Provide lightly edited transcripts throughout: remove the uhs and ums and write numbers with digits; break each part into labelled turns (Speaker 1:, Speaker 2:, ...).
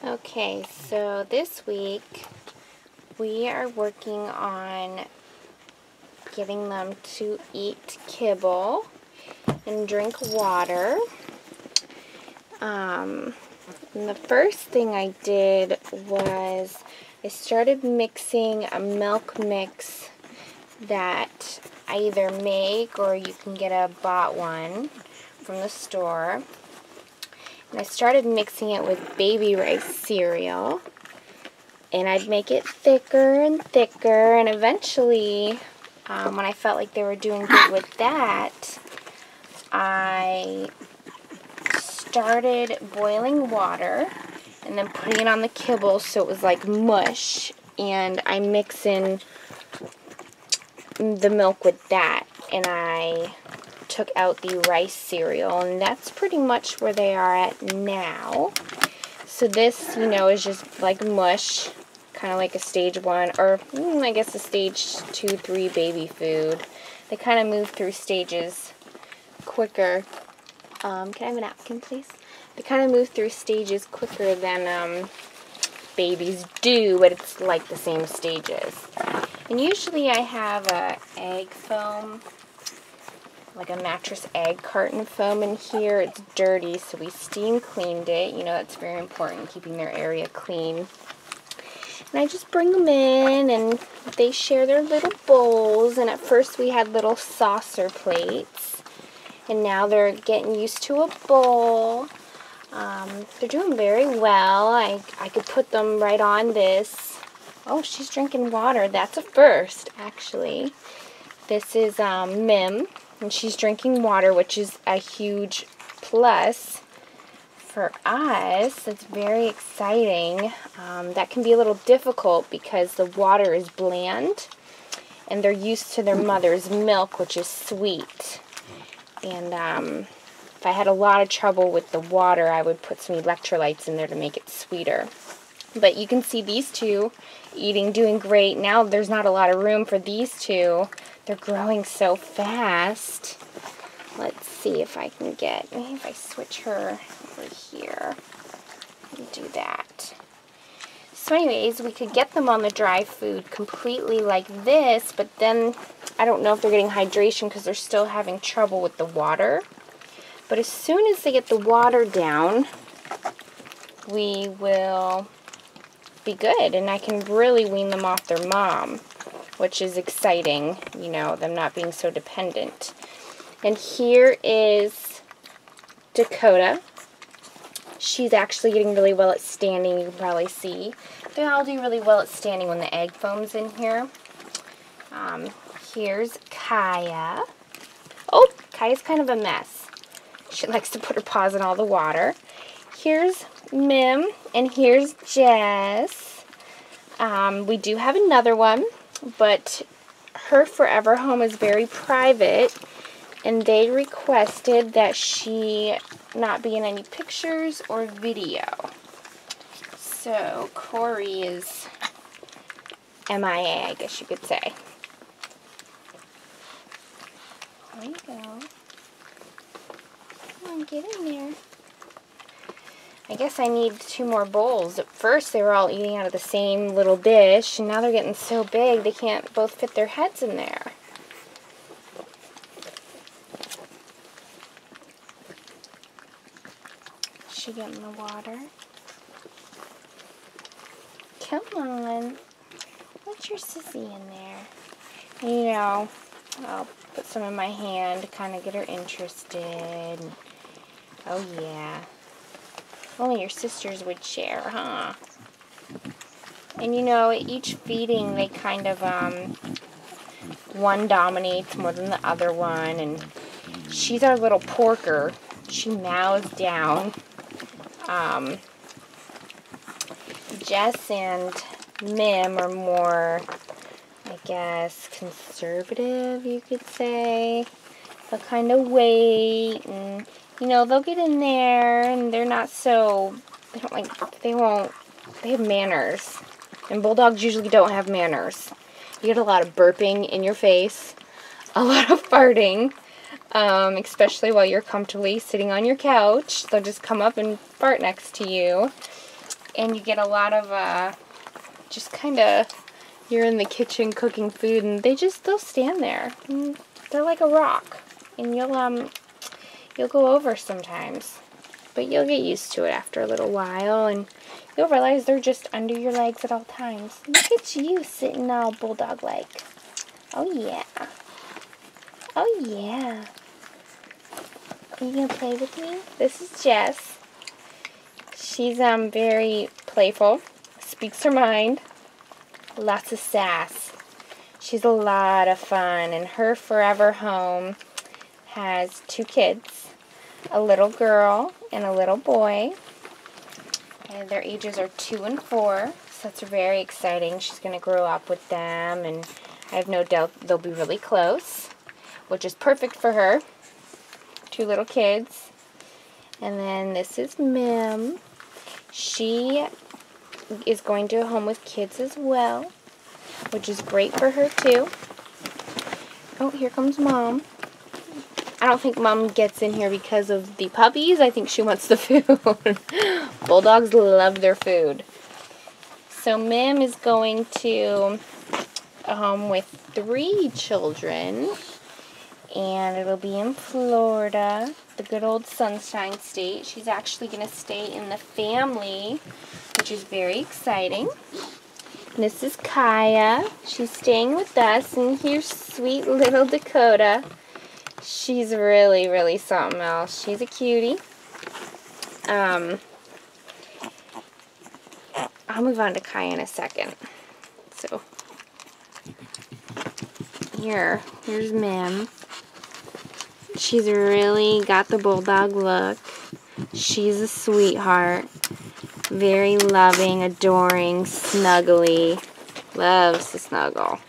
Speaker 1: Okay, so this week we are working on getting them to eat kibble and drink water. And the first thing I did was I started mixing a milk mix that I either make or you can get a bought one from the store. And I started mixing it with baby rice cereal. And I'd make it thicker and thicker, and eventually, when I felt like they were doing good with that, I started boiling water and then putting it on the kibble so it was like mush, and I mix in the milk with that, and I took out the rice cereal, and that's pretty much where they are at now. So this, is just like mush, kind of like a stage 1, or I guess a stage 2, 3 baby food. They kind of move through stages quicker. Can I have a napkin, please? They kind of move through stages quicker than babies do, but it's like the same stages. And usually I have a egg foam, like a mattress egg carton foam in here. It's dirty, so we steam cleaned it. That's very important, keeping their area clean. And I just bring them in, and they share their little bowls. And at first we had little saucer plates, and now they're getting used to a bowl. They're doing very well. I could put them right on this. Oh, she's drinking water. That's a first, actually. This is Mim, and she's drinking water, which is a huge plus for us. It's very exciting. That can be a little difficult because the water is bland, and they're used to their mother's milk, which is sweet. And if I had a lot of trouble with the water, I would put some electrolytes in there to make it sweeter. But you can see these two doing great. Now there's not a lot of room for these two. They're growing so fast. Let's see if I can maybe if I switch her over here and do that. So anyways, we could get them on the dry food completely like this, but then I don't know if they're getting hydration because they're still having trouble with the water. But as soon as they get the water down, we will be good, and I can really wean them off their mom, which is exciting, them not being so dependent. And here is Dakota. She's actually getting really well at standing, you can probably see. They all do really well at standing when the egg foam's in here. Here's Kaya. Oh, Kaya's kind of a mess. She likes to put her paws in all the water. Here's Mim, and here's Jess. We do have another one, but her forever home is very private, and they requested that she not be in any pictures or video. So Corey is MIA, I guess you could say. There you go. Come on, get in there. I guess I need 2 more bowls. At first they were all eating out of the same little dish, and now they're getting so big they can't both fit their heads in there. Is she getting the water? Come on. Put your sissy in there. I'll put some in my hand to kind of get her interested. Oh yeah. If only your sisters would share, huh? And each feeding they kind of, one dominates more than the other one, and she's our little porker. She mows down. Jess and Mim are more, I guess, conservative, you could say. They'll kind of wait, and they'll get in there, and they're not so, they have manners. And bulldogs usually don't have manners. You get a lot of burping in your face, a lot of farting, especially while you're comfortably sitting on your couch. They'll just come up and fart next to you. and you get a lot of just kind of, you're in the kitchen cooking food, and they'll stand there. And they're like a rock, and you'll go over sometimes, but you'll get used to it after a little while, and you'll realize they're just under your legs at all times. Look at you sitting all bulldog-like. Oh yeah. Oh yeah. Are you gonna play with me? This is Jess. She's very playful, speaks her mind, lots of sass. She's a lot of fun, and her forever home has 2 kids, a little girl and a little boy, and their ages are 2 and 4, so that's very exciting. She's going to grow up with them, and I have no doubt they'll be really close, which is perfect for her. 2 little kids. And then this is Mim. She is going to a home with kids as well, which is great for her too. Oh, here comes Mom. I don't think Mom gets in here because of the puppies. I think she wants the food. Bulldogs love their food. So Mim is going to a home with 3 children, and it'll be in Florida, the good old Sunshine State. She's actually going to stay in the family, which is very exciting. And this is Kaya. She's staying with us, and here's sweet little Dakota. She's really, really something else. She's a cutie. I'll move on to Kaya in a second. So, here's Mim. She's really got the bulldog look. She's a sweetheart. Very loving, adoring, snuggly. Loves to snuggle.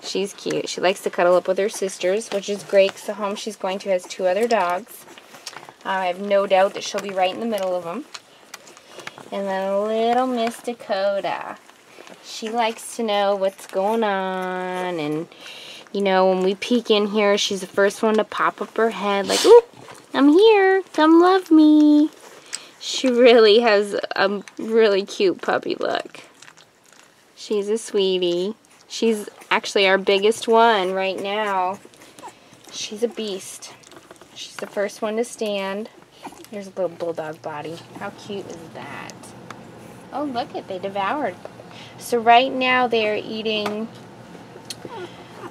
Speaker 1: She's cute. She likes to cuddle up with her sisters, which is great because the home she's going to has 2 other dogs. I have no doubt that she'll be right in the middle of them. And then little Miss Dakota. She likes to know what's going on, and you know, when we peek in here, she's the first one to pop up her head like, "Ooh, I'm here, come love me." She really has a really cute puppy look. She's a sweetie. She's actually our biggest one right now. She's a beast. She's the first one to stand. There's a little bulldog body. How cute is that? Oh, look it, they devoured. So right now they're eating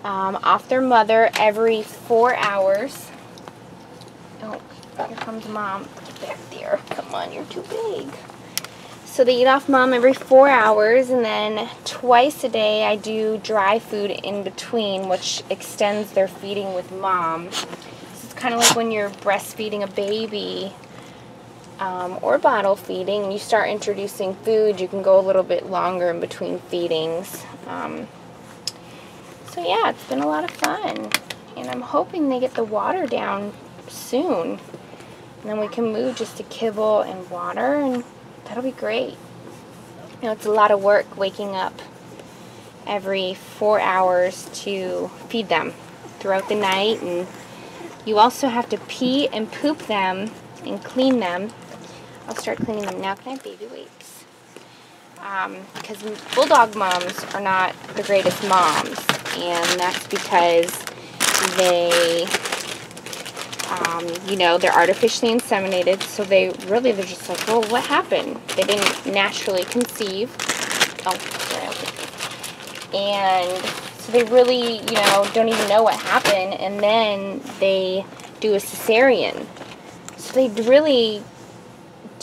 Speaker 1: off their mother every 4 hours. Oh, here comes Mom. Get back there. Come on, you're too big. So they eat off Mom every 4 hours, and then twice a day I do dry food in between, which extends their feeding with Mom. So it's kind of like when you're breastfeeding a baby or bottle feeding, and you start introducing food, you can go a little bit longer in between feedings. So yeah, it's been a lot of fun, and I'm hoping they get the water down soon, and then we can move just to kibble and water, and that'll be great. You know, it's a lot of work waking up every 4 hours to feed them throughout the night, and you also have to pee and poop them and clean them. I'll start cleaning them now. Can I have baby wipes? Because bulldog moms are not the greatest moms, and that's because they, you know, they're artificially inseminated, so they're just like, well, what happened? They didn't naturally conceive. Oh, sorry. And so they really, you know, don't even know what happened, and then they do a cesarean. So they really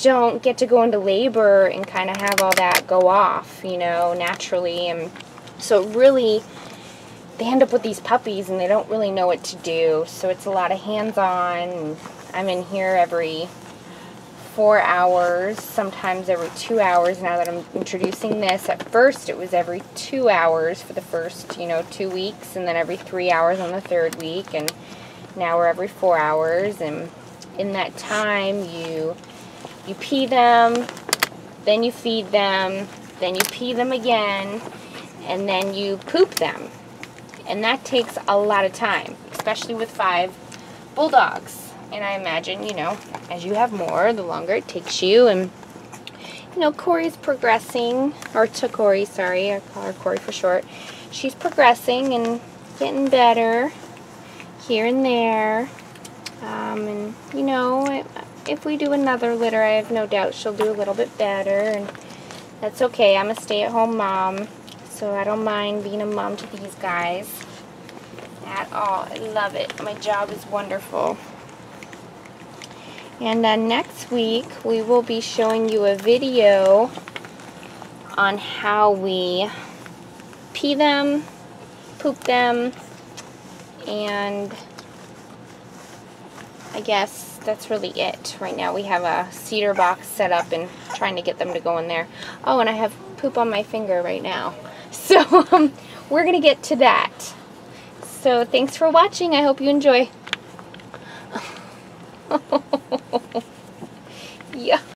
Speaker 1: don't get to go into labor and kind of have all that go off, you know, naturally. And so really, they end up with these puppies and they don't really know what to do. So it's a lot of hands-on. I'm in here every 4 hours, sometimes every 2 hours now that I'm introducing this. At first it was every 2 hours for the first, you know, 2 weeks, and then every 3 hours on the 3rd week, and now we're every 4 hours. And in that time you pee them, then you feed them, then you pee them again, and then you poop them. And that takes a lot of time, especially with 5 bulldogs. And I imagine, you know, as you have more, the longer it takes you. And you know, Corey's progressing, or to Corey, sorry, I call her Corey for short. She's progressing and getting better here and there. And, you know, if we do another litter, I have no doubt she'll do a little bit better, and that's okay. I'm a stay-at-home mom, so I don't mind being a mom to these guys at all. I love it. My job is wonderful. And next week, we will be showing you a video on how we pee them, poop them, and I guess that's really it. Right now we have a cedar box set up and trying to get them to go in there. Oh, and I have poop on my finger right now. So we're going to get to that. So thanks for watching. I hope you enjoy. Yeah.